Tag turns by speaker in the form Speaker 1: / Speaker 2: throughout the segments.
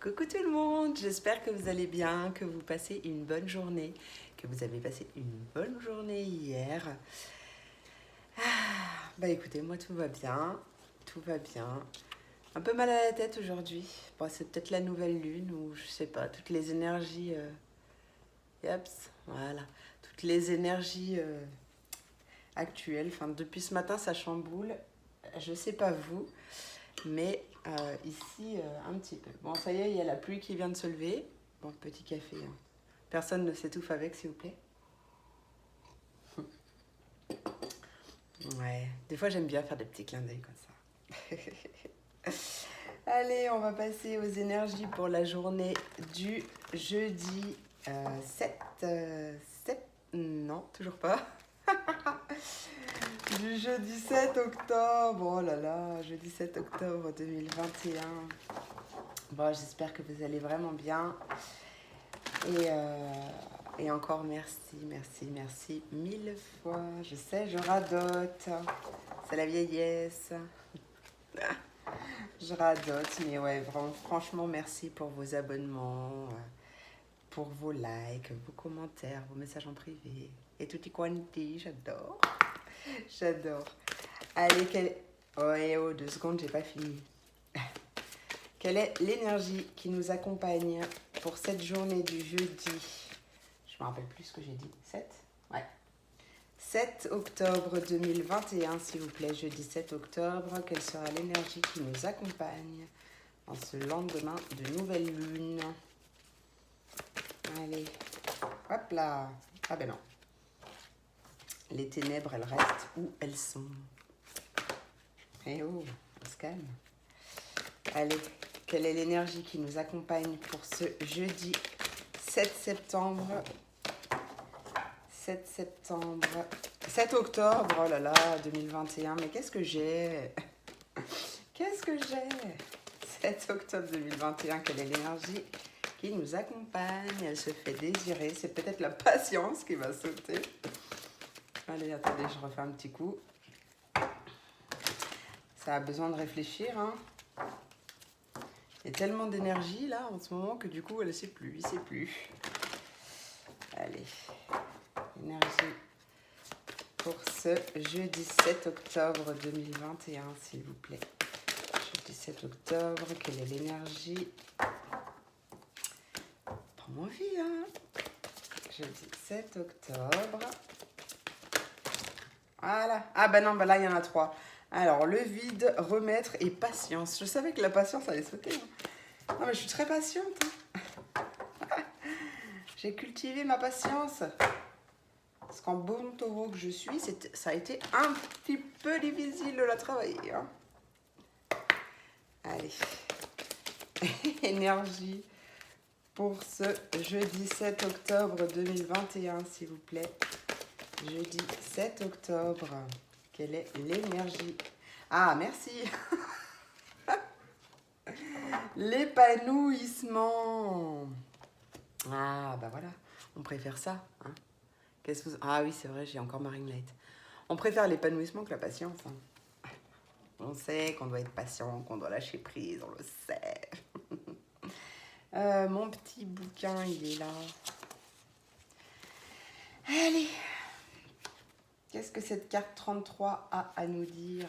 Speaker 1: Coucou tout le monde, j'espère que vous allez bien, que vous passez une bonne journée, que vous avez passé une bonne journée hier. Bah écoutez, moi tout va bien, tout va bien. Un peu mal à la tête aujourd'hui. Bon, c'est peut-être la nouvelle lune ou je sais pas, toutes les énergies... Yaps, voilà. Toutes les énergies actuelles. Enfin, depuis ce matin, ça chamboule. Je sais pas vous, mais ici, un petit peu. Bon, ça y est, il y a la pluie qui vient de se lever. Bon, petit café. Hein. Personne ne s'étouffe avec, s'il vous plaît. Ouais, des fois, j'aime bien faire des petits clins d'œil comme ça. Allez, on va passer aux énergies pour la journée du jeudi 7... Non, toujours pas. Du jeudi 7 octobre. Oh là là, jeudi 7 octobre 2021. Bon, j'espère que vous allez vraiment bien. Et encore merci, merci, merci mille fois. Je sais, je radote. C'est la vieillesse. Je radote, mais ouais, vraiment, franchement, merci pour vos abonnements, pour vos likes, vos commentaires, vos messages en privé. Et tutti quanti, j'adore. J'adore. Allez, oh, 2 secondes, j'ai pas fini. Quelle est l'énergie qui nous accompagne pour cette journée du jeudi? Je me rappelle plus ce que j'ai dit. 7? Ouais. 7 octobre 2021, s'il vous plaît, jeudi 7 octobre. Quelle sera l'énergie qui nous accompagne en ce lendemain de nouvelle lune? Allez, hop là. Ah ben non. Les ténèbres, elles restent où elles sont. Eh oh, on se calme. Allez, quelle est l'énergie qui nous accompagne pour ce jeudi 7 septembre 7 octobre, oh là là, 2021. Mais qu'est-ce que j'ai? Qu'est-ce que j'ai? 7 octobre 2021, quelle est l'énergie qui nous accompagne? Elle se fait désirer. C'est peut-être la patience qui va sauter. Allez, attendez, je refais un petit coup. Ça a besoin de réfléchir, hein. Il y a tellement d'énergie là en ce moment que du coup elle ne sait plus, il ne sait plus. Allez, énergie pour ce jeudi 7 octobre 2021, s'il vous plaît. Jeudi 7 octobre, quelle est l'énergie? Prends-moi vie, hein. Jeudi 7 octobre. Voilà. Ah bah non, bah là il y en a 3. Alors, le vide, remettre et patience. Je savais que la patience allait sauter. Hein. Non mais je suis très patiente. Hein. J'ai cultivé ma patience. Parce qu'en bon taureau que je suis, ça a été un petit peu difficile de la travailler. Hein. Allez. Énergie pour ce jeudi 7 octobre 2021, s'il vous plaît. Jeudi 7 octobre. Quelle est l'énergie? Ah, merci. L'épanouissement. Ah, bah voilà. On préfère ça. Hein. Ah oui, c'est vrai, j'ai encore ma ring light. On préfère l'épanouissement que la patience. Hein. On sait qu'on doit être patient, qu'on doit lâcher prise, on le sait. Mon petit bouquin, il est là. Allez. Qu'est-ce que cette carte 33 a à nous dire?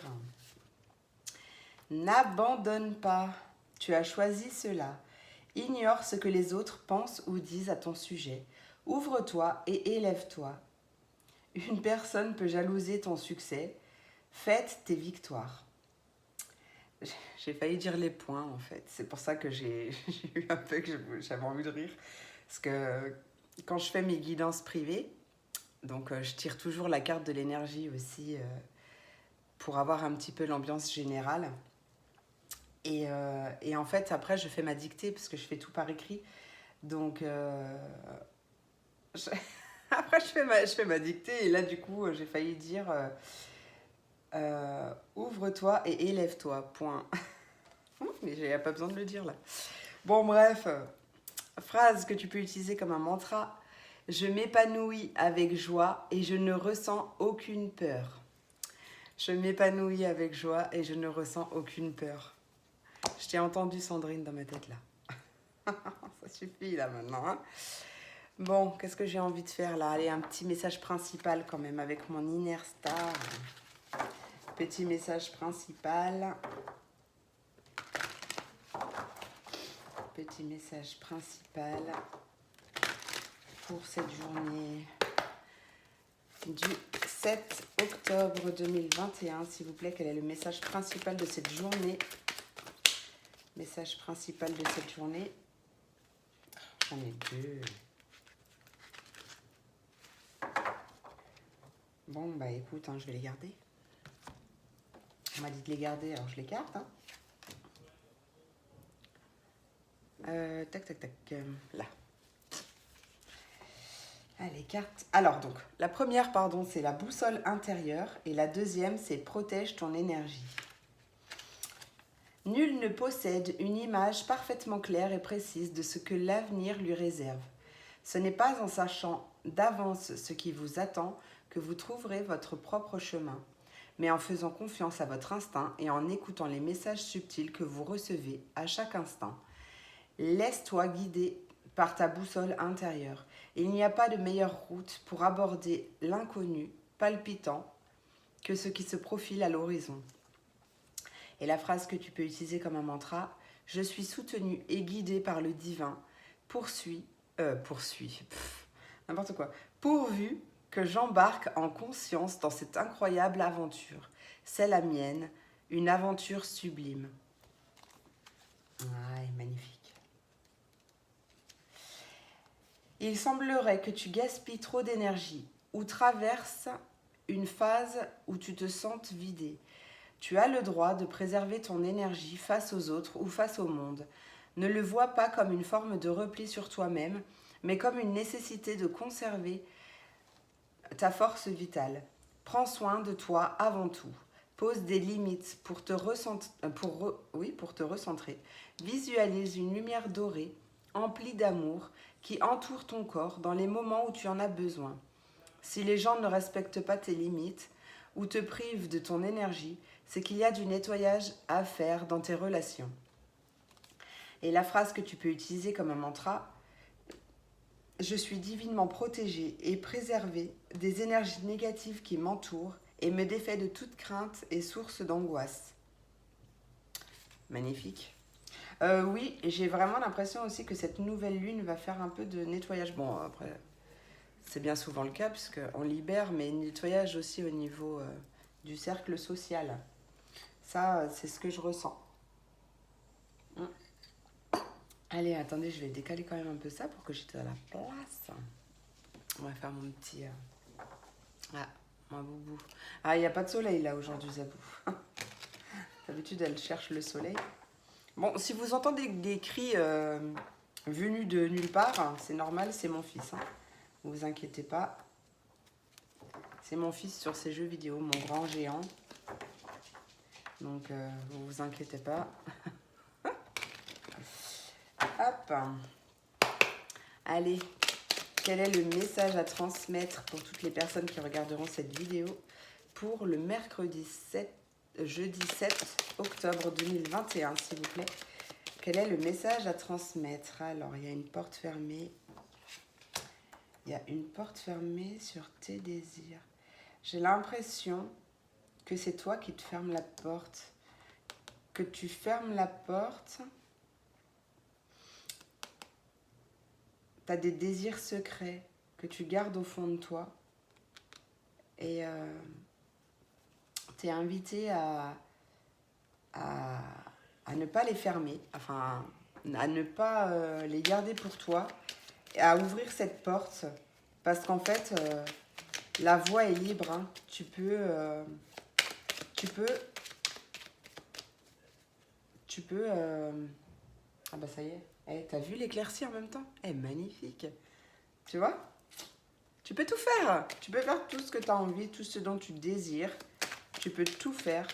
Speaker 1: N'abandonne pas. Tu as choisi cela. Ignore ce que les autres pensent ou disent à ton sujet. Ouvre-toi et élève-toi. Une personne peut jalouser ton succès. Fête tes victoires. J'ai failli dire les points en fait. C'est pour ça que j'ai eu un peu que j'avais envie de rire. Parce que quand je fais mes guidances privées, donc je tire toujours la carte de l'énergie aussi pour avoir un petit peu l'ambiance générale. Et en fait, après, je fais ma dictée parce que je fais tout par écrit. Donc, après, je fais ma dictée. Et là, du coup, j'ai failli dire ouvre-toi et élève-toi. Point. Mais il n'y a pas besoin de le dire là. Bon, bref. Phrase que tu peux utiliser comme un mantra. Je m'épanouis avec joie et je ne ressens aucune peur. Je m'épanouis avec joie et je ne ressens aucune peur. Je t'ai entendu, Sandrine, dans ma tête là. Ça suffit là maintenant. Hein. Bon, qu'est-ce que j'ai envie de faire là? Allez, un petit message principal quand même avec mon inner star. Petit message principal. Petit message principal pour cette journée du 7 octobre 2021. S'il vous plaît, quel est le message principal de cette journée? Message principal de cette journée. J'en ai deux. Bon, bah écoute, hein, je vais les garder. On m'a dit de les garder, alors je les garde. Hein. Tac, tac, tac. Là. Allez, cartes. Alors donc, la première, pardon, c'est la boussole intérieure. Et la deuxième, c'est protège ton énergie. Nul ne possède une image parfaitement claire et précise de ce que l'avenir lui réserve. Ce n'est pas en sachant d'avance ce qui vous attend que vous trouverez votre propre chemin, mais en faisant confiance à votre instinct et en écoutant les messages subtils que vous recevez à chaque instant. Laisse-toi guider par ta boussole intérieure. Il n'y a pas de meilleure route pour aborder l'inconnu palpitant que ce qui se profile à l'horizon. Et la phrase que tu peux utiliser comme un mantra, je suis soutenu et guidé par le divin, n'importe quoi, pourvu que j'embarque en conscience dans cette incroyable aventure. C'est la mienne, une aventure sublime. Ah, magnifique. Il semblerait que tu gaspilles trop d'énergie ou traverses une phase où tu te sentes vidé. Tu as le droit de préserver ton énergie face aux autres ou face au monde. Ne le vois pas comme une forme de repli sur toi-même, mais comme une nécessité de conserver ta force vitale. Prends soin de toi avant tout. Pose des limites pour te recentrer. Visualise une lumière dorée, emplie d'amour, qui entoure ton corps dans les moments où tu en as besoin. Si les gens ne respectent pas tes limites ou te privent de ton énergie, c'est qu'il y a du nettoyage à faire dans tes relations. Et la phrase que tu peux utiliser comme un mantra, je suis divinement protégée et préservée des énergies négatives qui m'entourent et me défait de toute crainte et source d'angoisse. Magnifique. Oui, j'ai vraiment l'impression aussi que cette nouvelle lune va faire un peu de nettoyage. Bon, après, c'est bien souvent le cas puisqu'on libère, mais nettoyage aussi au niveau du cercle social. Ça, c'est ce que je ressens. Allez, attendez, je vais décaler quand même un peu ça pour que j'étais à la place. On va faire mon petit... Ah, mon boubou. Ah, il n'y a pas de soleil là aujourd'hui, Zabou. D'habitude, elle cherche le soleil. Bon, si vous entendez des cris venus de nulle part, hein, c'est normal, c'est mon fils. Hein. Ne vous inquiétez pas. C'est mon fils sur ses jeux vidéo, mon grand géant. Donc, vous vous inquiétez pas. Hop. Allez, quel est le message à transmettre pour toutes les personnes qui regarderont cette vidéo pour le jeudi 7 octobre 2021, s'il vous plaît. Quel est le message à transmettre? Alors, il y a une porte fermée. Il y a une porte fermée sur tes désirs. J'ai l'impression que c'est toi qui te fermes la porte. Que tu fermes la porte. Tu as des désirs secrets que tu gardes au fond de toi. Et tu es invité à ne pas les fermer, enfin, à ne pas les garder pour toi, et à ouvrir cette porte, parce qu'en fait, la voie est libre, hein. Tu peux, ah bah ça y est, t'as vu l'éclaircie en même temps? Magnifique, tu vois? Tu peux tout faire, tu peux faire tout ce que tu as envie, tout ce dont tu désires, tu peux tout faire.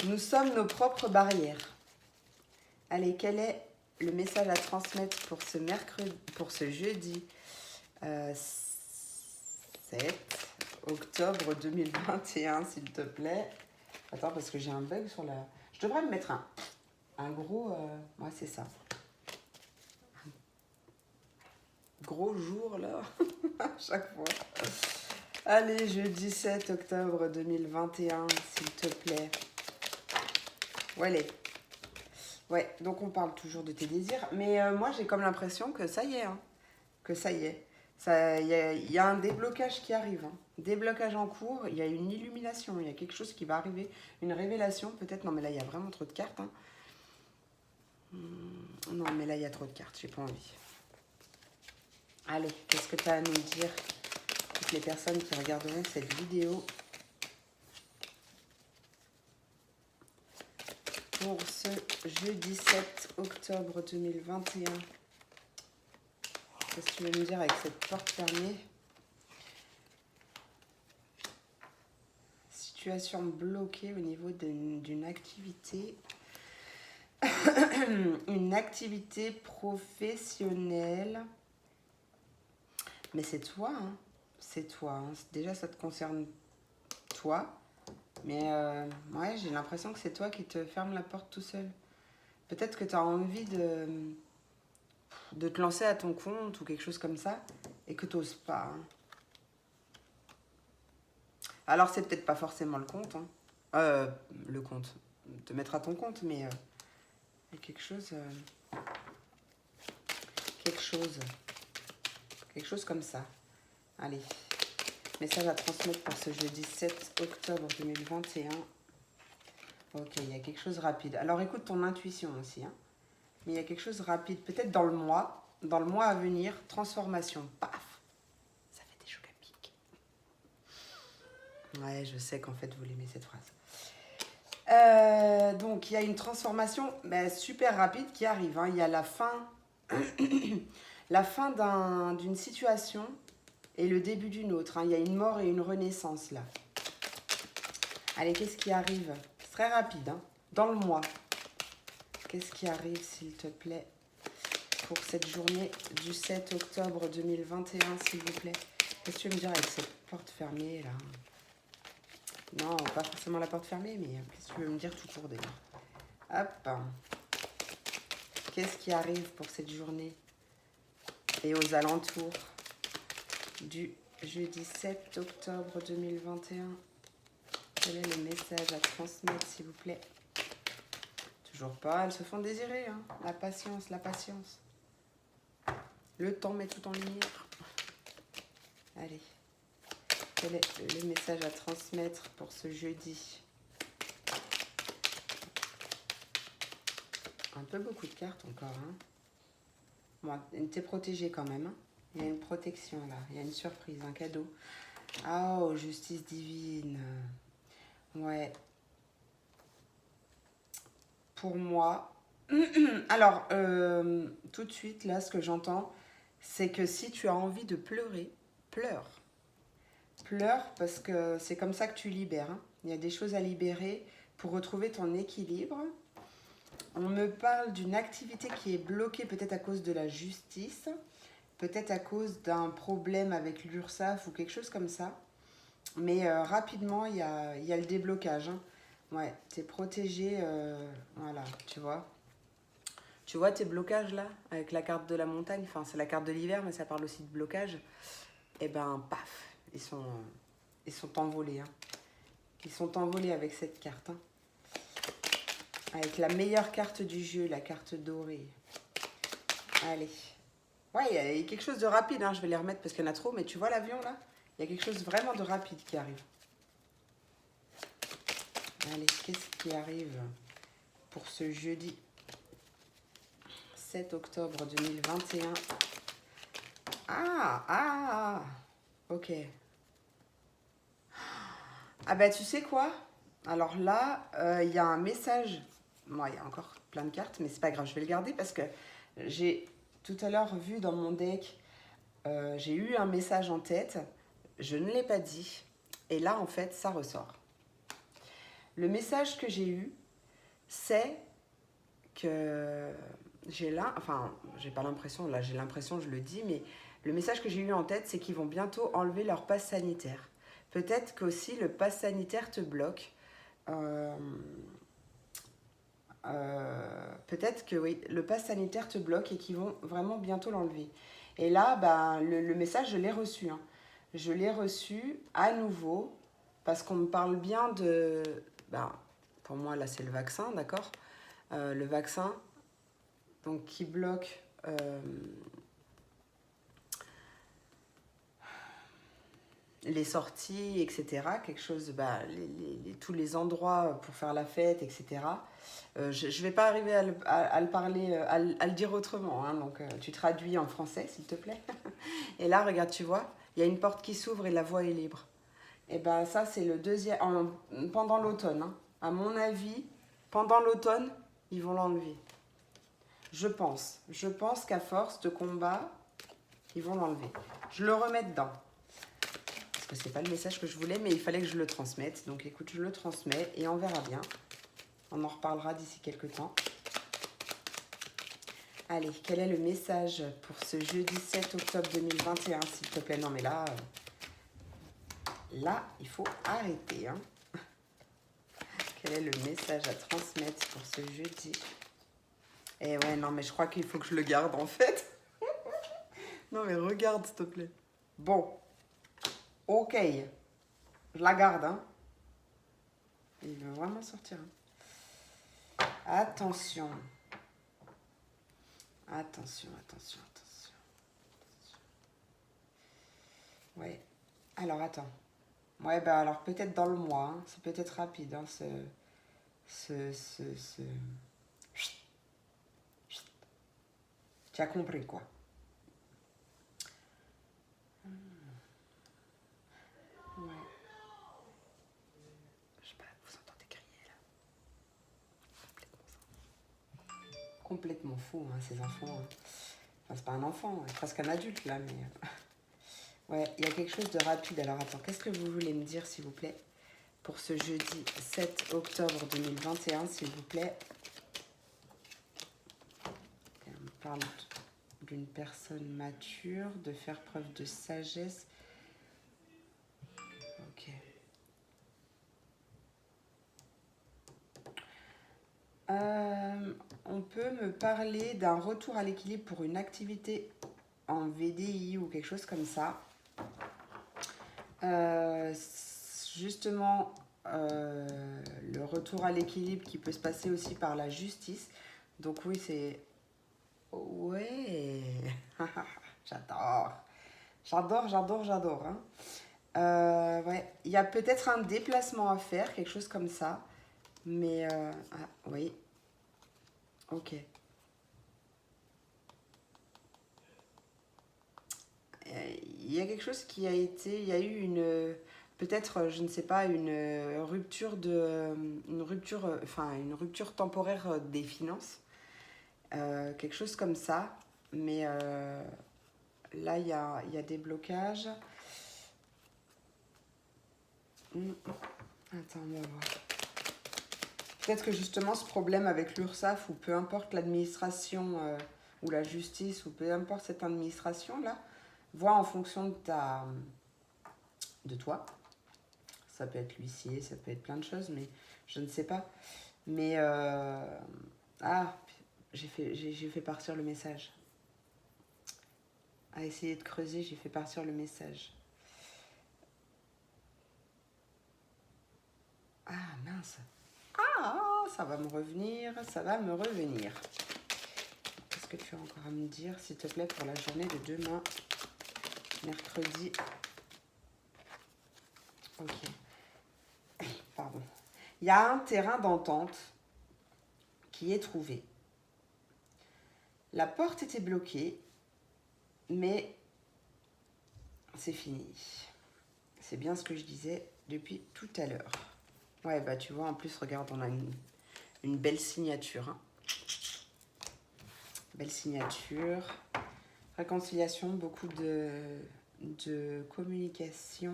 Speaker 1: Nous sommes nos propres barrières. Allez, quel est le message à transmettre pour ce jeudi 7 octobre 2021, s'il te plaît? Attends, parce que j'ai un bug sur la... Je devrais me mettre un Un gros... ouais, c'est ça. Gros jour, là, à chaque fois. Allez, jeudi 7 octobre 2021, s'il te plaît. Voilà. Ouais, donc on parle toujours de tes désirs. Mais moi, j'ai comme l'impression que ça y est, hein. Que ça y est. Il y a un déblocage qui arrive. Hein. Déblocage en cours, il y a une illumination, il y a quelque chose qui va arriver. Une révélation, peut-être. Non, mais là, il y a vraiment trop de cartes. Hein. Non, mais là, il y a trop de cartes, j'ai pas envie. Allez, qu'est-ce que tu as à nous dire, toutes les personnes qui regarderont cette vidéo pour ce jeudi 7 octobre 2021. Qu'est-ce que tu veux me dire avec cette porte fermée? Situation bloquée au niveau d'une activité. Une activité professionnelle. Mais c'est toi, hein. C'est toi. Hein. Déjà, ça te concerne toi. Mais ouais, j'ai l'impression que c'est toi qui te ferme la porte tout seul. Peut-être que tu as envie de te lancer à ton compte ou quelque chose comme ça et que tu n'oses pas. Hein. Alors, c'est peut-être pas forcément le compte. Hein. Le compte. Te mettre à ton compte, mais il y a quelque chose... Quelque chose comme ça. Allez. Message à transmettre pour ce jeudi 7 octobre 2021. Ok, il y a quelque chose de rapide. Alors écoute ton intuition aussi. Hein. Mais il y a quelque chose de rapide. Peut-être dans le mois à venir, transformation. Paf. Ça fait des chocs à pic. Ouais, je sais qu'en fait vous l'aimez cette phrase. Donc il y a une transformation super rapide qui arrive. Hein. Il y a la fin... la fin d'une situation et le début d'une autre. Hein. Il y a une mort et une renaissance là. Allez, qu'est-ce qui arrive? C'est très rapide, hein. Dans le mois. Qu'est-ce qui arrive, s'il te plaît, pour cette journée du 7 octobre 2021, s'il vous plaît? Qu'est-ce que tu veux me dire avec cette porte fermée là? Non, pas forcément la porte fermée, mais qu'est-ce que tu veux me dire tout court d'ailleurs? Hop. Qu'est-ce qui arrive pour cette journée et aux alentours du jeudi 7 octobre 2021? Quel est le message à transmettre, s'il vous plaît? Toujours pas, elles se font désirer. Hein. La patience, la patience. Le temps met tout en lumière. Allez. Quel est le message à transmettre pour ce jeudi? Un peu beaucoup de cartes encore. Hein. Bon, t'es protégé quand même. Hein. Il y a une protection là. Il y a une surprise, un cadeau. Oh, justice divine. Ouais. Pour moi... Alors, tout de suite, là, ce que j'entends, c'est que si tu as envie de pleurer, pleure. Pleure parce que c'est comme ça que tu libères. Hein. Il y a des choses à libérer pour retrouver ton équilibre. On me parle d'une activité qui est bloquée peut-être à cause de la justice, peut-être à cause d'un problème avec l'URSSAF ou quelque chose comme ça. Mais rapidement, il y a le déblocage. Hein. Ouais, tu es protégé, voilà, tu vois. Tu vois tes blocages là, avec la carte de la montagne, enfin c'est la carte de l'hiver, mais ça parle aussi de blocage. Et ben, paf, ils sont envolés. Hein. Ils sont envolés avec cette carte. Hein. Avec la meilleure carte du jeu, la carte dorée. Allez. Ouais, il y a quelque chose de rapide, hein. Je vais les remettre parce qu'il y en a trop, mais tu vois l'avion là? Il y a quelque chose vraiment de rapide qui arrive. Allez, qu'est-ce qui arrive pour ce jeudi 7 octobre 2021? Ah, ok. Ah bah tu sais quoi? Alors là, il y a un message. Bon, il y a encore plein de cartes, mais c'est pas grave, je vais le garder parce que j'ai tout à l'heure vu dans mon deck, j'ai eu un message en tête, je ne l'ai pas dit, et là en fait ça ressort. Le message que j'ai eu, c'est que j'ai là, enfin j'ai pas l'impression, là j'ai l'impression, je le dis, mais le message que j'ai eu en tête, c'est qu'ils vont bientôt enlever leur passe sanitaire. Peut-être qu'aussi le pass sanitaire te bloque. peut-être que oui, le pass sanitaire te bloque et qu'ils vont vraiment bientôt l'enlever. Et là, ben, le message, je l'ai reçu. Hein. Je l'ai reçu à nouveau parce qu'on me parle bien de... Ben, pour moi, là, c'est le vaccin, d'accord? Le vaccin, donc qui bloque... les sorties, etc. Quelque chose, bah, tous les endroits pour faire la fête, etc. Je ne vais pas arriver à le parler, à le dire autrement. Hein, donc, tu traduis en français, s'il te plaît. Et là, regarde, tu vois, il y a une porte qui s'ouvre et la voie est libre. Et ben ça, c'est le deuxième, pendant l'automne. Hein. À mon avis, pendant l'automne, ils vont l'enlever. Je pense. Je pense qu'à force de combat, ils vont l'enlever. Je le remets dedans. Parce que c'est pas le message que je voulais, mais il fallait que je le transmette. Donc écoute, je le transmets et on verra bien. On en reparlera d'ici quelques temps. Allez, quel est le message pour ce jeudi 7 octobre 2021, s'il te plaît? Non, mais là, il faut arrêter. Hein. Quel est le message à transmettre pour ce jeudi? Eh ouais, non, mais je crois qu'il faut que je le garde, en fait. Non, mais regarde, s'il te plaît. Bon. Ok. Je la garde, hein. Il va vraiment sortir. Hein. Attention. Attention, attention, attention. Ouais. Alors, attends. Ouais, bah alors peut-être dans le mois. Hein. C'est peut-être rapide, hein, Tu as compris, quoi. Ouais. Je sais pas, vous entendez crier, là. Complètement fou, hein, ces enfants. Hein. Enfin, c'est pas un enfant, c'est presque un adulte, là, mais... Ouais, il y a quelque chose de rapide. Alors, attends, qu'est-ce que vous voulez me dire, s'il vous plaît, pour ce jeudi 7 octobre 2021, s'il vous plaît? On me parle d'une personne mature, de faire preuve de sagesse. Ok. On peut me parler d'un retour à l'équilibre pour une activité en VDI ou quelque chose comme ça. Justement, le retour à l'équilibre qui peut se passer aussi par la justice. Donc oui, c'est... Ouais, j'adore. J'adore, j'adore, j'adore. Hein. Ouais, il y a peut-être un déplacement à faire, quelque chose comme ça. Mais, ah, oui, ok. Il y a quelque chose qui a été... Il y a eu une... Peut-être, je ne sais pas, une rupture une rupture temporaire des finances. Quelque chose comme ça. Mais là, il y a des blocages. Attends, on va voir. Peut-être que justement ce problème avec l'URSSAF ou peu importe l'administration ou la justice ou peu importe cette administration-là, voit en fonction de toi. Ça peut être l'huissier, ça peut être plein de choses, mais je ne sais pas. Mais j'ai fait partir le message. À essayer de creuser, j'ai fait partir le message. Ah mince. Ah, ça va me revenir, ça va me revenir. Qu'est-ce que tu as encore à me dire, s'il te plaît, pour la journée de demain, mercredi? Ok. Pardon. Il y a un terrain d'entente qui est trouvé. La porte était bloquée, mais c'est fini. C'est bien ce que je disais depuis tout à l'heure. Ouais, bah tu vois, en plus, regarde, on a une belle signature. Hein. Belle signature. Réconciliation, beaucoup de communication.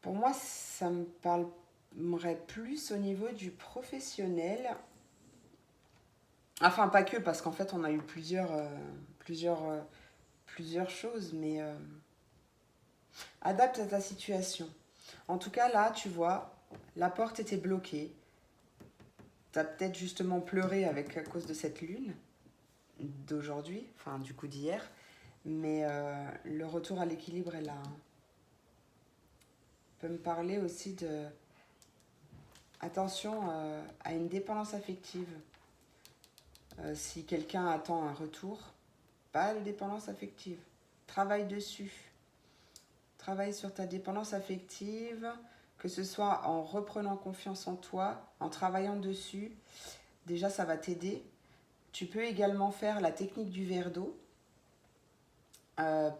Speaker 1: Pour moi, ça me parlerait plus au niveau du professionnel. Enfin, pas que, parce qu'en fait, on a eu plusieurs choses, mais adapte à ta situation. En tout cas, là, tu vois, la porte était bloquée. tu as peut-être justement pleuré à cause de cette lune d'aujourd'hui, enfin du coup d'hier, mais le retour à l'équilibre est là. Hein. Peut me parler aussi de attention à une dépendance affective. Si quelqu'un attend un retour, pas de dépendance affective. Travaille dessus. Travaille sur ta dépendance affective, que ce soit en reprenant confiance en toi, en travaillant dessus. Déjà, ça va t'aider. Tu peux également faire la technique du verre d'eau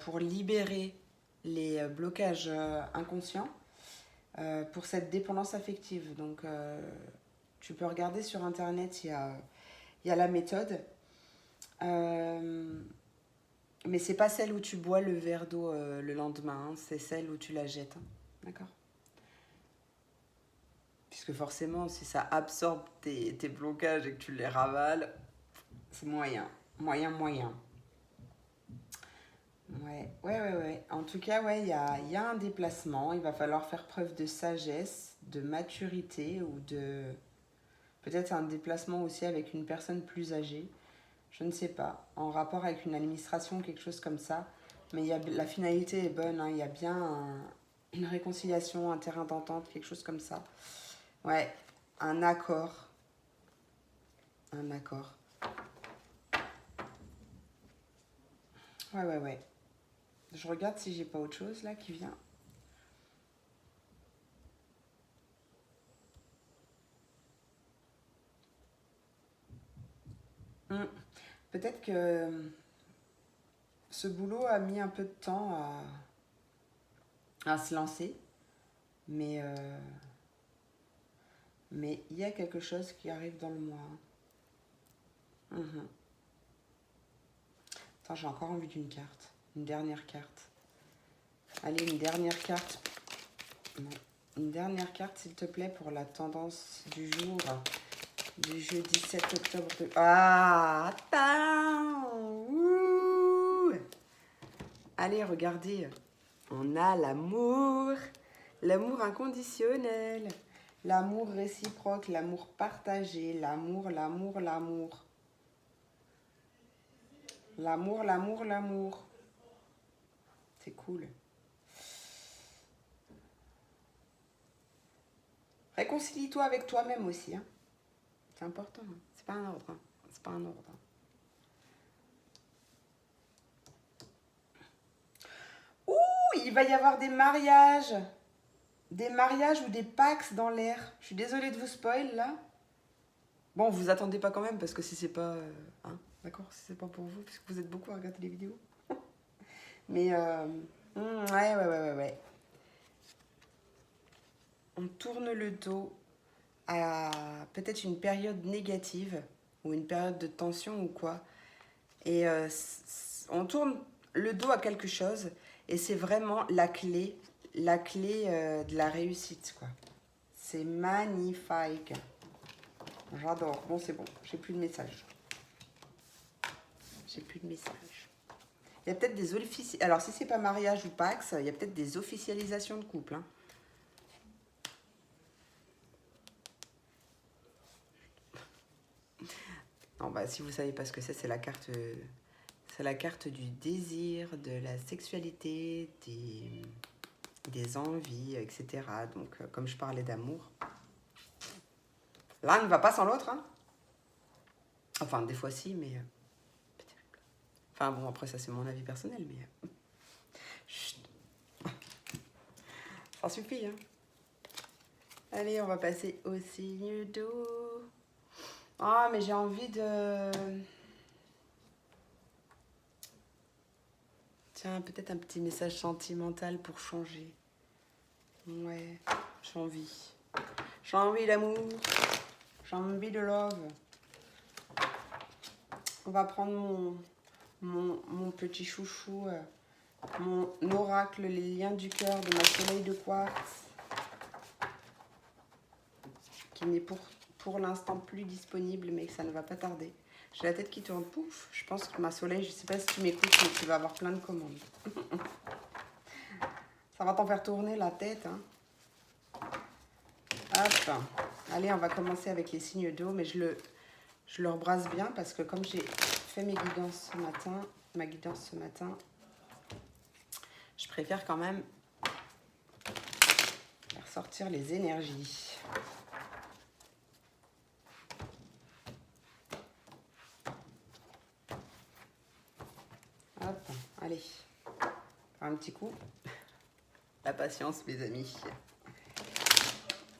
Speaker 1: pour libérer les blocages inconscients pour cette dépendance affective. Donc, tu peux regarder sur Internet, il y a la méthode. Mais c'est pas celle où tu bois le verre d'eau le lendemain, hein, c'est celle où tu la jettes. Hein. D'accord ? Puisque forcément, si ça absorbe tes blocages et que tu les ravales, c'est moyen. Moyen. Ouais. En tout cas, ouais, il y a un déplacement. Il va falloir faire preuve de sagesse, de maturité ou de... Peut-être un déplacement aussi avec une personne plus âgée. Je ne sais pas. En rapport avec une administration, quelque chose comme ça. Mais la finalité est bonne. Hein, il y a bien une réconciliation, un terrain d'entente, quelque chose comme ça. Ouais, un accord. Un accord. Ouais. Je regarde si j'ai pas autre chose là qui vient. Peut-être que ce boulot a mis un peu de temps à se lancer, mais il y a quelque chose qui arrive dans le mois. Attends, j'ai encore envie d'une carte. Une dernière carte. Allez, une dernière carte. Non. Une dernière carte, s'il te plaît, pour la tendance du jour. Du jeudi 7 octobre. Ah, attends. Ouh. Allez, regardez. On a l'amour. L'amour inconditionnel. L'amour réciproque. L'amour partagé. L'amour. L'amour. C'est cool. Réconcilie-toi avec toi-même aussi. Hein. C'est important. Hein. C'est pas un ordre. Hein. C'est pas un ordre. Hein. Ouh, il va y avoir des mariages. Des mariages ou des pax dans l'air. Je suis désolée de vous spoil là. Bon, vous attendez pas quand même parce que si c'est pas... hein, d'accord, si c'est pas pour vous, parce que vous êtes beaucoup à regarder les vidéos. Mais ouais. On tourne le dos à peut-être une période négative ou une période de tension ou quoi. Et on tourne le dos à quelque chose et c'est vraiment la clé de la réussite, quoi. C'est magnifique. J'adore. Bon, c'est bon. J'ai plus de messages. Il y a peut-être des officialisations. Alors, si c'est pas mariage ou pax, il y a peut-être des officialisations de couple. Hein. Non, bah, si vous savez pas ce que c'est la carte. C'est la carte du désir, de la sexualité, des envies, etc. Donc, comme je parlais d'amour, l'un ne va pas sans l'autre. Hein. Enfin, des fois si, mais... Enfin bon, après ça c'est mon avis personnel, mais... Chut. Ça suffit, hein. Allez, on va passer au signe d'eau. Ah, mais j'ai envie de... Tiens, peut-être un petit message sentimental pour changer. Ouais, j'ai envie. J'ai envie d'amour. J'ai envie de love. On va prendre mon petit chouchou, mon oracle, les liens du cœur de ma soleil de quartz, qui n'est pour l'instant plus disponible, mais que ça ne va pas tarder. J'ai la tête qui tourne, pouf. Je pense que ma soleil, je ne sais pas si tu m'écoutes, mais tu vas avoir plein de commandes. Ça va t'en faire tourner la tête. Hein. Hop. Allez, on va commencer avec les signes d'eau, mais je le rebrasse bien parce que comme j'ai fait mes guidances ce matin, ma guidance ce matin, je préfère quand même faire sortir les énergies. Hop, allez, un petit coup. La patience, mes amis.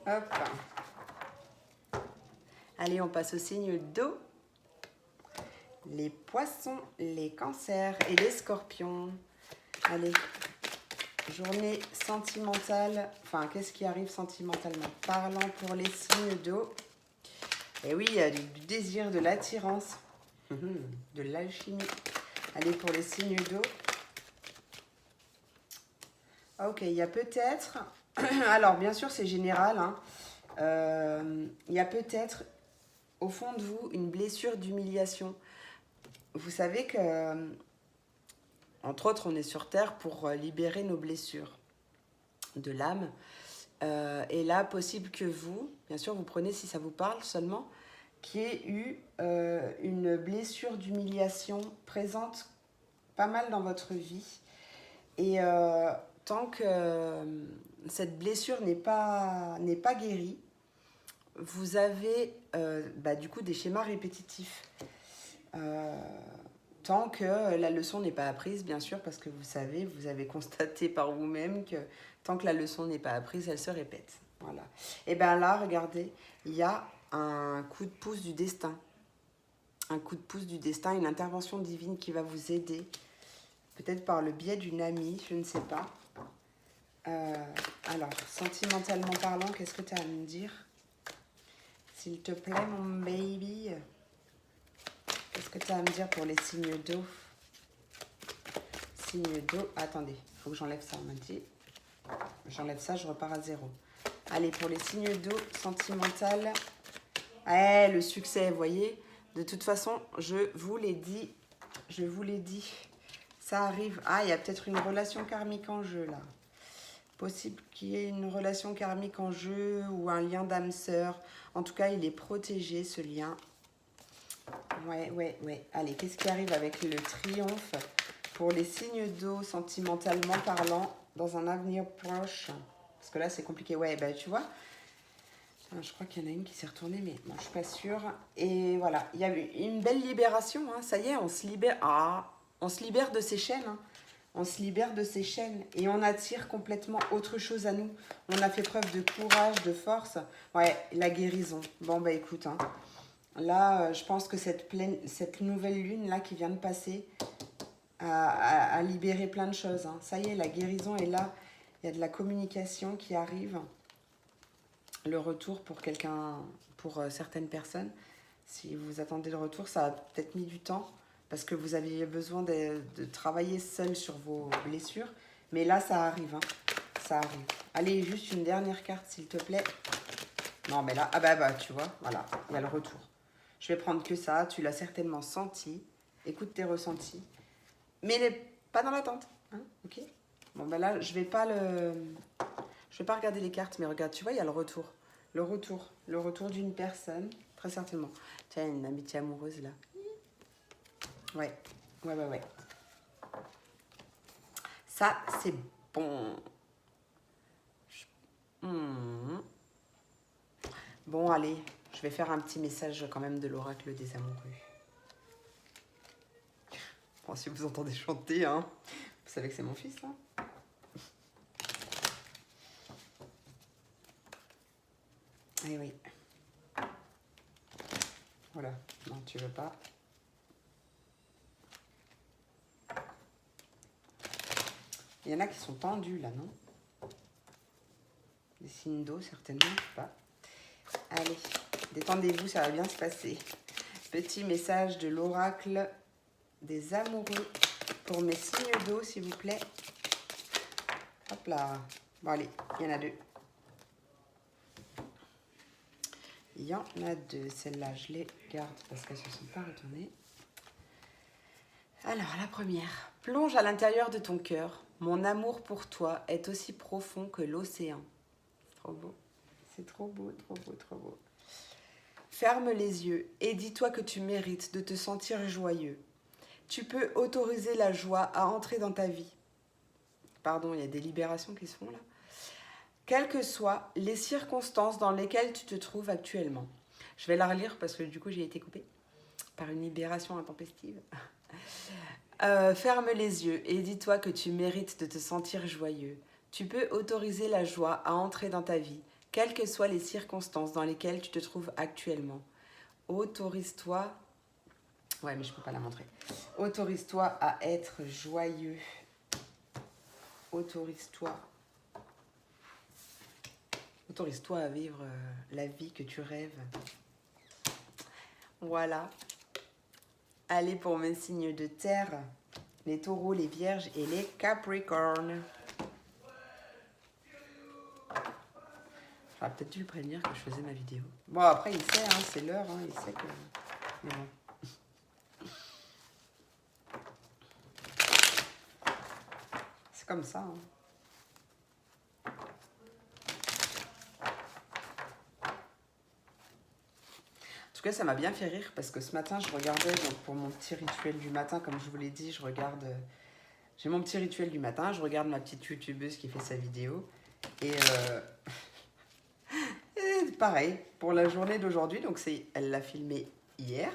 Speaker 1: Hop. Allez, on passe au signe d'eau. Les poissons, les cancers et les scorpions. Allez, journée sentimentale. Enfin, qu'est-ce qui arrive sentimentalement parlant pour les signes d'eau? Et oui, il y a du désir, de l'attirance, de l'alchimie. Allez, pour les signes d'eau. Ok, il y a peut-être... Alors, bien sûr, c'est général. Hein. Il y a peut-être, au fond de vous, une blessure d'humiliation. Vous savez que, entre autres, on est sur Terre pour libérer nos blessures de l'âme. Et là, possible que vous, bien sûr, vous prenez si ça vous parle seulement, qui ait eu une blessure d'humiliation présente pas mal dans votre vie. Et tant que cette blessure n'est pas guérie, vous avez du coup des schémas répétitifs. Tant que la leçon n'est pas apprise, bien sûr, parce que vous savez, vous avez constaté par vous-même que tant que la leçon n'est pas apprise, elle se répète. Voilà. Et bien là, regardez, il y a un coup de pouce du destin. Un coup de pouce du destin, une intervention divine qui va vous aider. Peut-être par le biais d'une amie, je ne sais pas. Alors, sentimentalement parlant, qu'est-ce que tu as à me dire? S'il te plaît, mon baby. Qu'est-ce que tu as à me dire pour les signes d'eau? Signes d'eau. Attendez, il faut que j'enlève ça, on m'a dit. J'enlève ça, je repars à zéro. Allez, pour les signes d'eau sentimentales. Le succès, vous voyez. De toute façon, je vous l'ai dit. Je vous l'ai dit. Ça arrive. Ah, il y a peut-être une relation karmique en jeu, là. Possible qu'il y ait une relation karmique en jeu ou un lien d'âme sœur. En tout cas, il est protégé, ce lien. Ouais. Allez, qu'est-ce qui arrive avec le triomphe pour les signes d'eau, sentimentalement parlant, dans un avenir proche? Parce que là, c'est compliqué. Ouais, tu vois, je crois qu'il y en a une qui s'est retournée, mais bon, je suis pas sûre. Et voilà, il y a eu une belle libération. Hein. Ça y est, on se libère. On se libère de ces chaînes. Hein. On se libère de ces chaînes et on attire complètement autre chose à nous. On a fait preuve de courage, de force. Ouais, la guérison. Bon, écoute, hein. Là, je pense que cette nouvelle lune là qui vient de passer a libéré plein de choses. Hein. Ça y est, la guérison est là. Il y a de la communication qui arrive. Le retour pour quelqu'un, pour certaines personnes. Si vous attendez le retour, ça a peut-être mis du temps parce que vous aviez besoin de travailler seul sur vos blessures. Mais là, ça arrive. Hein. Ça arrive. Allez, juste une dernière carte, s'il te plaît. Non, mais là, tu vois, voilà, il y a le retour. Je vais prendre que ça, tu l'as certainement senti. Écoute tes ressentis. Mais pas dans l'attente, hein, ok? Bon, là, je vais pas regarder les cartes, mais regarde, tu vois, il y a le retour. Le retour d'une personne, très certainement. Tiens, une amitié amoureuse, là. Ouais. Ça, c'est bon. Bon, allez, je vais faire un petit message quand même de l'oracle des amoureux. Bon, si vous entendez chanter, hein, vous savez que c'est mon fils, là. Eh oui. Voilà. Non, tu veux pas. Il y en a qui sont tendus, là, non? Des signes d'eau, certainement, je sais pas. Allez, détendez-vous, ça va bien se passer. Petit message de l'oracle des amoureux pour mes signes d'eau, s'il vous plaît. Hop là. Bon, allez, il y en a deux. Il y en a deux. Celles-là, je les garde parce qu'elles ne se sont pas retournées. Alors, la première. Plonge à l'intérieur de ton cœur. Mon amour pour toi est aussi profond que l'océan. Trop beau. C'est trop beau, trop beau, trop beau. Ferme les yeux et dis-toi que tu mérites de te sentir joyeux. Tu peux autoriser la joie à entrer dans ta vie. Pardon, il y a des libérations qui se font là. Quelles que soient les circonstances dans lesquelles tu te trouves actuellement. Je vais la relire parce que du coup j'ai été coupée par une libération intempestive. Ferme les yeux et dis-toi que tu mérites de te sentir joyeux. Tu peux autoriser la joie à entrer dans ta vie, quelles que soient les circonstances dans lesquelles tu te trouves actuellement. Autorise-toi... Ouais, mais je ne peux pas la montrer. Autorise-toi à être joyeux. Autorise-toi. Autorise-toi à vivre la vie que tu rêves. Voilà. Allez pour mes signes de terre, les taureaux, les vierges et les capricornes. J'aurais peut-être dû le prévenir que je faisais ma vidéo. Bon, après, il sait, hein, c'est l'heure, hein, il sait que... Mais bon. C'est comme ça, hein. En tout cas, ça m'a bien fait rire parce que ce matin, je regardais, donc pour mon petit rituel du matin, comme je vous l'ai dit, je regarde... J'ai mon petit rituel du matin, je regarde ma petite youtubeuse qui fait sa vidéo. Et pareil, pour la journée d'aujourd'hui, donc elle l'a filmé hier.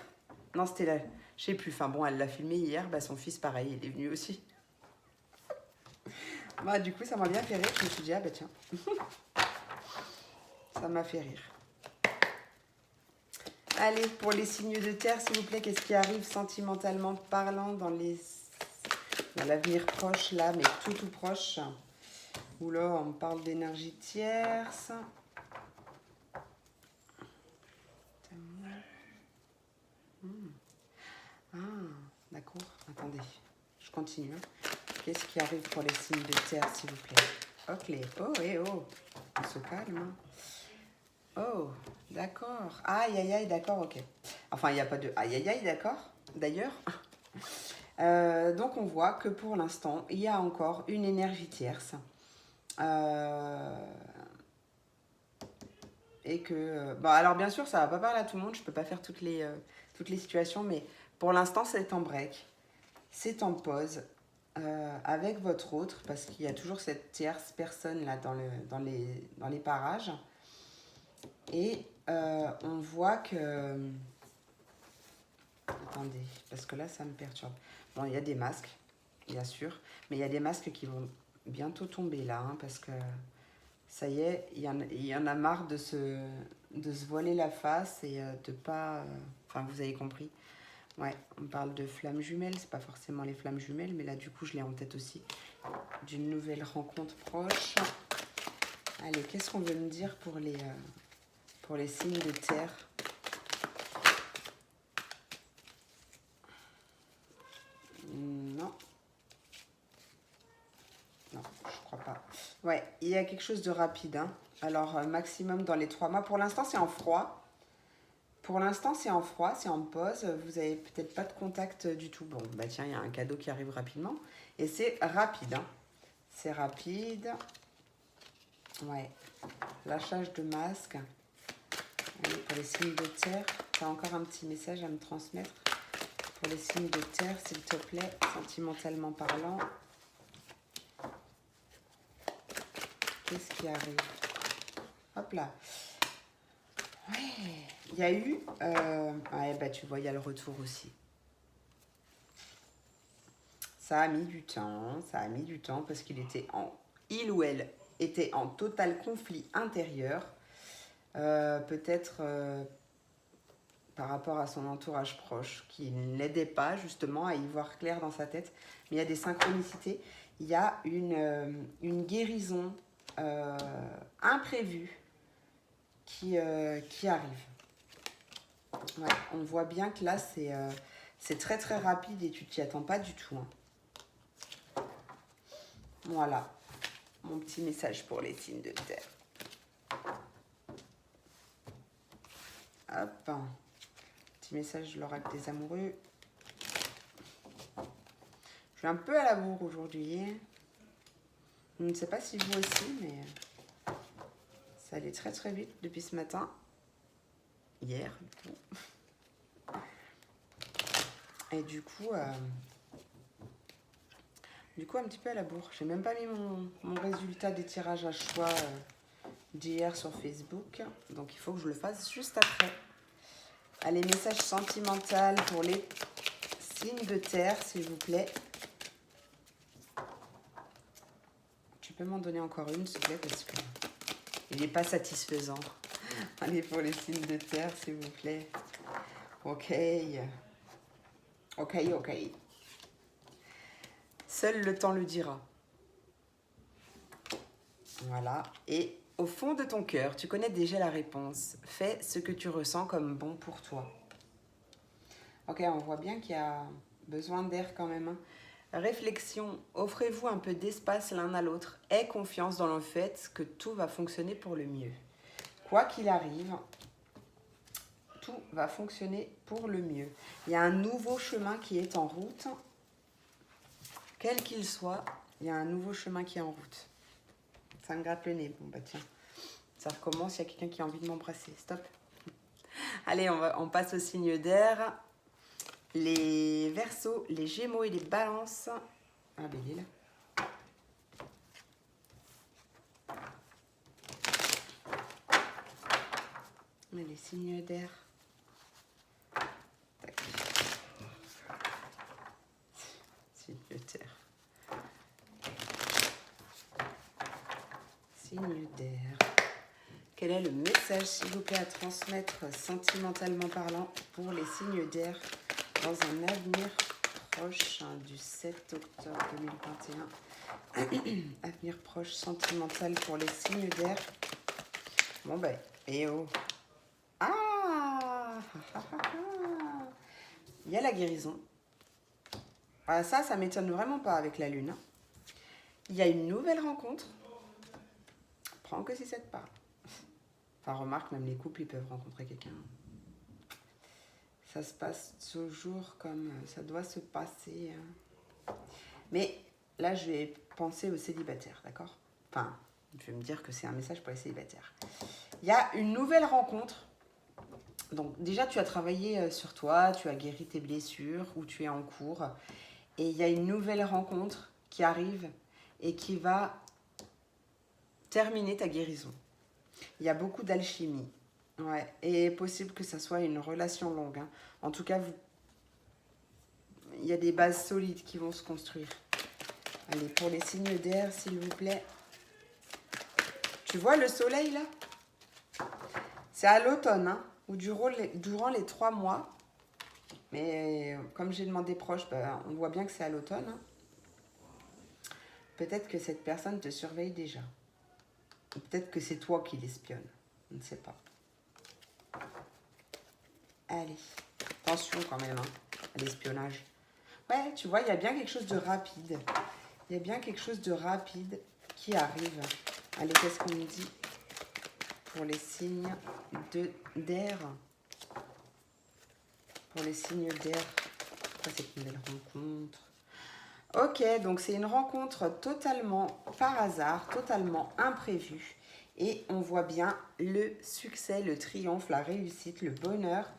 Speaker 1: Non, c'était là, je sais plus, enfin bon, elle l'a filmé hier, bah son fils pareil, il est venu aussi. Bah du coup, ça m'a bien fait rire, je me suis dit, ah bah tiens, ça m'a fait rire. Allez, pour les signes de terre, s'il vous plaît, qu'est-ce qui arrive sentimentalement parlant dans l'avenir proche, là, mais tout proche. Oula, on me parle d'énergie tierce. Ah, d'accord. Attendez, je continue. Qu'est-ce qui arrive pour les signes de terre, s'il vous plaît? Ok. Oh, et oh. On se calme. Hein. Oh, d'accord. Aïe, aïe, aïe, d'accord, ok. Enfin, il n'y a pas de aïe, aïe, aïe, d'accord, d'ailleurs. Donc, on voit que pour l'instant, il y a encore une énergie tierce. Et que... Bon, alors, bien sûr, ça ne va pas parler à tout le monde. Je ne peux pas faire toutes les situations. Mais pour l'instant, c'est en break. C'est en pause. Avec votre autre. Parce qu'il y a toujours cette tierce personne là dans les parages. Et on voit que... Attendez, parce que là, ça me perturbe. Bon, il y a des masques, bien sûr. Mais il y a des masques qui vont bientôt tomber là. Hein, parce que ça y est, il y en a marre de se voiler la face et de pas... Enfin, vous avez compris. Ouais, on parle de flammes jumelles. C'est pas forcément les flammes jumelles. Mais là, du coup, je l'ai en tête aussi. D'une nouvelle rencontre proche. Allez, qu'est-ce qu'on veut me dire pour les signes de terre? Non. Non, je crois pas. Ouais, il y a quelque chose de rapide. Hein. Alors, maximum dans les 3 mois. Pour l'instant, c'est en froid. Pour l'instant, c'est en froid, c'est en pause. Vous avez peut-être pas de contact du tout. Bon, bah tiens, il y a un cadeau qui arrive rapidement. Et c'est rapide. Hein. C'est rapide. Ouais. Lâchage de masque. Allez, pour les signes de terre, tu as encore un petit message à me transmettre. Pour les signes de terre, s'il te plaît, sentimentalement parlant. Qu'est-ce qui arrive? Hop là. Ouais. Il y a eu... ouais, bah tu vois, il y a le retour aussi. Ça a mis du temps. Ça a mis du temps parce il ou elle était en total conflit intérieur. Peut-être par rapport à son entourage proche, qui ne l'aidait pas justement à y voir clair dans sa tête. Mais il y a des synchronicités. Il y a une guérison imprévue qui arrive. Ouais, on voit bien que là, c'est très très rapide et tu t'y attends pas du tout. Hein. Voilà, mon petit message pour les signes de terre. Hop, petit message de l'oracle des amoureux. Je suis un peu à la bourre aujourd'hui. Je ne sais pas si vous aussi, mais Ça allait très très vite depuis ce matin. Hier, du coup. Et du coup, un petit peu à la bourre. J'ai même pas mis mon résultat des tirages à choix d'hier sur Facebook. Donc il faut que je le fasse juste après. Allez, message sentimental pour les signes de terre, s'il vous plaît. Tu peux m'en donner encore une, s'il te plaît, parce que il n'est pas satisfaisant. Allez, pour les signes de terre, s'il vous plaît. Ok. Ok, ok. Seul le temps le dira. Voilà. Et au fond de ton cœur, tu connais déjà la réponse. Fais ce que tu ressens comme bon pour toi. Ok, on voit bien qu'il y a besoin d'air quand même. Hein. Réflexion. Offrez-vous un peu d'espace l'un à l'autre. Aie confiance dans le fait que tout va fonctionner pour le mieux. Quoi qu'il arrive, tout va fonctionner pour le mieux. Il y a un nouveau chemin qui est en route. Quel qu'il soit, il y a un nouveau chemin qui est en route. Ça me gratte le nez. Bon, bah tiens, ça recommence. Il y a quelqu'un qui a envie de m'embrasser. Stop. Allez, on passe au signe d'air. Les Verseaux, les Gémeaux et les Balances. Ah, ben il est là. Mais les signes d'air. Signe de terre. Signe d'air. Quel est le message, s'il vous plaît, à transmettre sentimentalement parlant pour les signes d'air dans un avenir proche du 7 octobre 2021. Avenir proche sentimental pour les signes d'air. Bon ben, et oh. Ah, il y a la guérison. Ah, ça m'étonne vraiment pas avec la lune. Hein. Il y a une nouvelle rencontre. Prends que si ça te parle. Enfin, remarque, même les couples, ils peuvent rencontrer quelqu'un. Ça se passe toujours comme ça doit se passer. Mais là, je vais penser aux célibataires, d'accord? Enfin, je vais me dire que c'est un message pour les célibataires. Il y a une nouvelle rencontre. Donc, déjà, tu as travaillé sur toi, tu as guéri tes blessures ou tu es en cours. Et il y a une nouvelle rencontre qui arrive et qui va terminer ta guérison. Il y a beaucoup d'alchimie. Ouais, et possible que ça soit une relation longue. Hein. En tout cas, il y a des bases solides qui vont se construire. Allez, pour les signes d'air, s'il vous plaît. Tu vois le soleil, là? C'est à l'automne, hein, ou durant les 3 mois. Mais comme j'ai demandé proche, ben, on voit bien que c'est à l'automne. Hein. Peut-être que cette personne te surveille déjà. Ou peut-être que c'est toi qui l'espionne. Je ne sais pas. Allez, attention quand même, hein, à l'espionnage. Ouais, tu vois, il y a bien quelque chose de rapide. Il y a bien quelque chose de rapide qui arrive. Allez, qu'est-ce qu'on me dit pour les signes d'air? Pour les signes d'air, quoi cette nouvelle rencontre? Ok, donc c'est une rencontre totalement par hasard, totalement imprévue. Et on voit bien le succès, le triomphe, la réussite, le bonheur.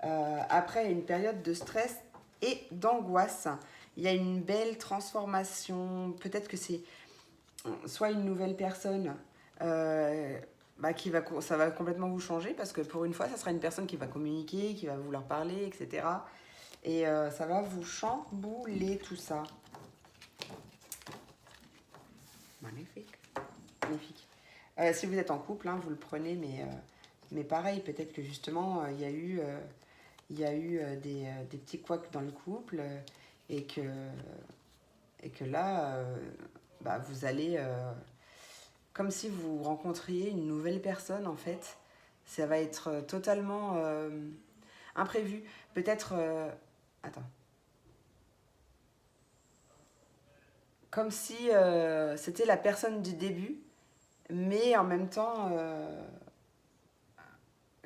Speaker 1: Après une période de stress et d'angoisse, il y a une belle transformation. Peut-être que c'est soit une nouvelle personne ça va complètement vous changer parce que pour une fois, ça sera une personne qui va communiquer, qui va vouloir parler, etc. Et ça va vous chambouler tout ça. Magnifique. Magnifique. Si vous êtes en couple, hein, vous le prenez, mais pareil, peut-être que justement, il y a eu des petits couacs dans le couple et que là, vous allez, comme si vous rencontriez une nouvelle personne, en fait. Ça va être totalement imprévu. Peut-être, attends. Comme si c'était la personne du début, mais en même temps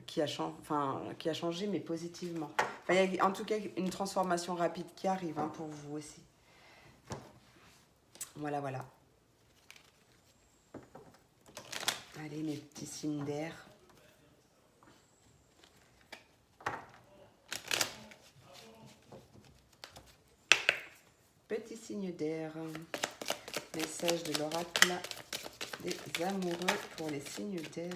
Speaker 1: qui a changé, mais positivement. Enfin, il y a en tout cas une transformation rapide qui arrive hein, pour vous aussi. Voilà, voilà. Allez, mes petits signes d'air. Petit signe d'air. Message de l'oracle des amoureux pour les signes d'air.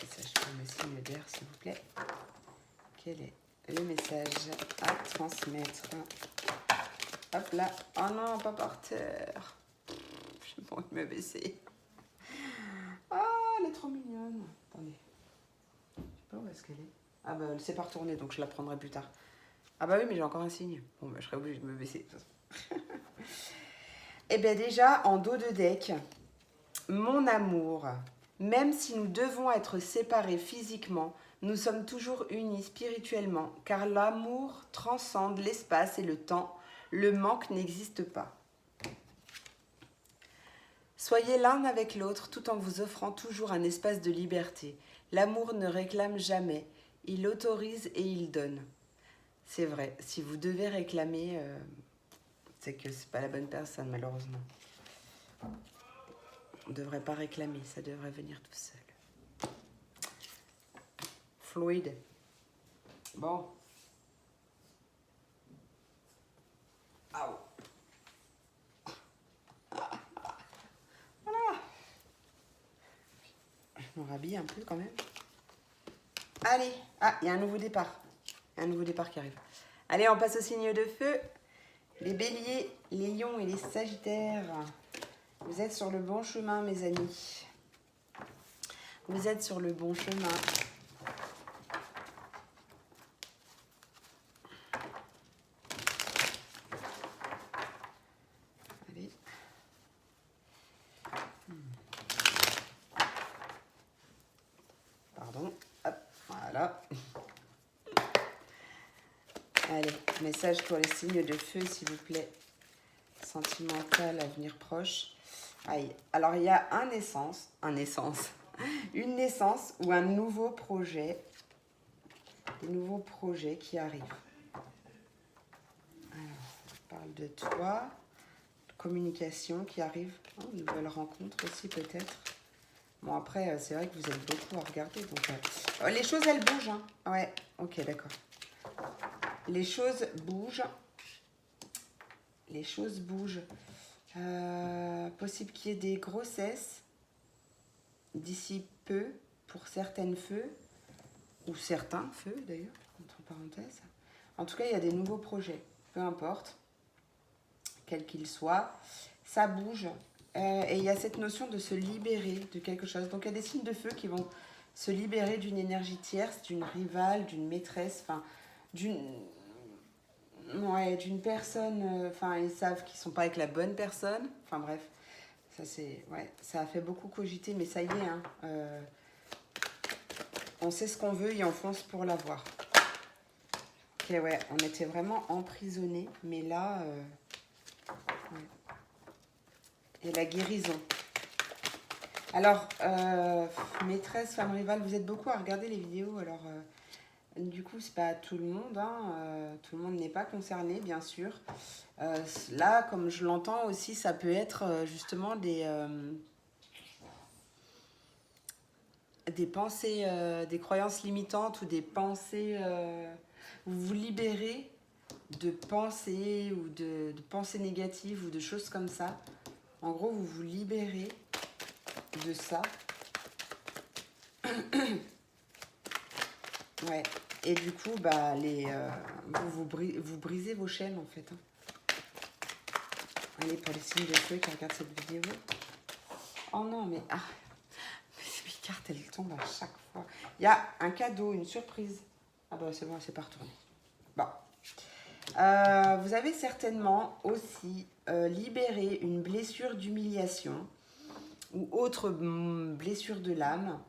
Speaker 1: Message pour les signes d'air, s'il vous plaît. Quel est le message à transmettre? Hop là. Oh non, pas par terre. J'ai pas envie de me baisser. Ah, elle est trop mignonne. Attendez. Je sais pas où est-ce qu'elle est. Ah bah, elle s'est pas retournée, donc je la prendrai plus tard. Ah bah oui, mais j'ai encore un signe. Bon, bah, je serais obligée de me baisser. Eh bien déjà, en dos de deck, mon amour, même si nous devons être séparés physiquement, nous sommes toujours unis spirituellement, car l'amour transcende l'espace et le temps. Le manque n'existe pas. Soyez l'un avec l'autre tout en vous offrant toujours un espace de liberté. L'amour ne réclame jamais, il autorise et il donne. C'est vrai, si vous devez réclamer, c'est que c'est pas la bonne personne malheureusement. On ne devrait pas réclamer, ça devrait venir tout seul. Fluide. Bon. Au. Voilà. Je me rhabille un peu quand même. Allez. Ah, il y a un nouveau départ. Un nouveau départ qui arrive. Allez, on passe au signe de feu. Les béliers, les lions et les sagittaires. Vous êtes sur le bon chemin, mes amis. Vous êtes sur le bon chemin. Allez. Pardon. Hop, voilà. Allez, message pour les signes de feu, s'il vous plaît. Sentimental, avenir proche. Aïe. Alors, il y a une naissance ou un nouveau projet. Des nouveaux projets qui arrivent. Alors, on parle de toi. Communication qui arrive. Oh, une nouvelle rencontre aussi, peut-être. Bon, après, c'est vrai que vous êtes beaucoup à regarder. Donc, les choses, elles bougent. Hein. Ouais, ok, d'accord. Les choses bougent. Les choses bougent. Possible qu'il y ait des grossesses d'ici peu pour certaines feux, ou certains feux d'ailleurs, entre parenthèses. En tout cas, il y a des nouveaux projets, peu importe, quels qu'ils soient. Ça bouge. Et il y a cette notion de se libérer de quelque chose. Donc, il y a des signes de feu qui vont se libérer d'une énergie tierce, d'une rivale, d'une maîtresse, enfin, d'une personne, enfin ils savent qu'ils sont pas avec la bonne personne, enfin bref, ça c'est, ouais, ça a fait beaucoup cogiter, mais ça y est, hein, on sait ce qu'on veut et on fonce pour l'avoir. Ok, ouais, on était vraiment emprisonnés, mais là, ouais. Et la guérison. Alors, maîtresse, femme rivale, vous êtes beaucoup à regarder les vidéos, alors... Du coup, c'est pas tout le monde, hein. Tout le monde n'est pas concerné, bien sûr. Là, comme je l'entends aussi, ça peut être justement des pensées, des croyances limitantes ou des pensées... vous vous libérez de pensées ou de pensées négatives ou de choses comme ça. En gros, vous vous libérez de ça. Ouais. Et du coup, bah, vous brisez vos chaînes, en fait. Hein. Allez, pour les signes de feu qui regardent cette vidéo. Oh non, mais... Ah, mes cartes, elles tombent à chaque fois. Il y a un cadeau, une surprise. Ah bah, c'est bon, c'est pas retourné. Bon. Vous avez certainement aussi libéré une blessure d'humiliation ou autre blessure de l'âme.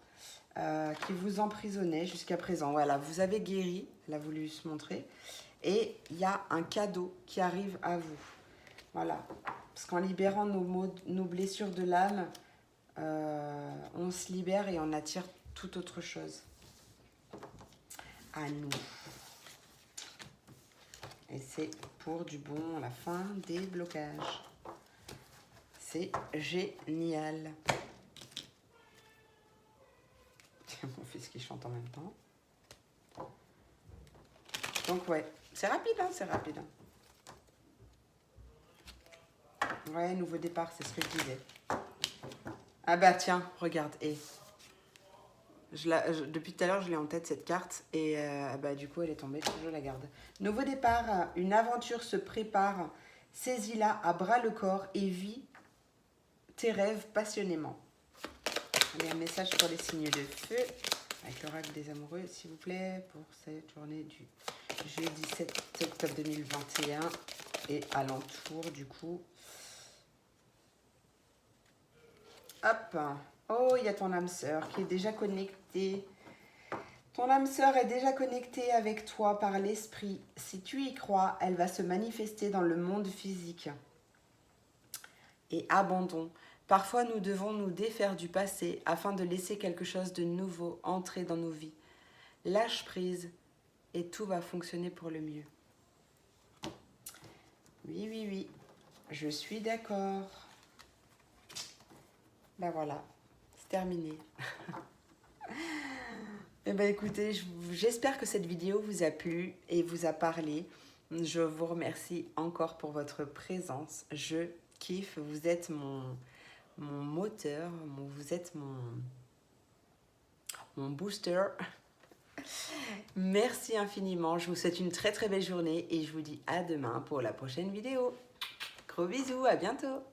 Speaker 1: Qui vous emprisonnait jusqu'à présent. Voilà, vous avez guéri, elle a voulu se montrer. Et il y a un cadeau qui arrive à vous. Voilà. Parce qu'en libérant nos blessures de l'âme, on se libère et on attire toute autre chose à nous. Et c'est pour du bon, la fin des blocages. C'est génial. Tiens, mon fils qui chante en même temps. Donc ouais, c'est rapide, hein, c'est rapide. Ouais, nouveau départ, c'est ce que je disais. Ah bah tiens, regarde, et depuis tout à l'heure, je l'ai en tête cette carte, et bah du coup, elle est tombée, je la garde. Nouveau départ, une aventure se prépare. Saisis-la à bras le corps et vis tes rêves passionnément. Allez, un message pour les signes de feu, avec l'oracle des amoureux, s'il vous plaît, pour cette journée du jeudi 7 octobre 2021 et alentour du coup. Hop. Oh, il y a ton âme sœur qui est déjà connectée. Ton âme sœur est déjà connectée avec toi par l'esprit. Si tu y crois, elle va se manifester dans le monde physique. Et abandon. Parfois, nous devons nous défaire du passé afin de laisser quelque chose de nouveau entrer dans nos vies. Lâche prise et tout va fonctionner pour le mieux. Oui, oui, oui. Je suis d'accord. Ben voilà, c'est terminé. Eh ben écoutez, j'espère que cette vidéo vous a plu et vous a parlé. Je vous remercie encore pour votre présence. Je kiffe, vous êtes mon moteur, vous êtes mon booster. Merci infiniment, je vous souhaite une très très belle journée et je vous dis à demain pour la prochaine vidéo. Gros bisous, à bientôt.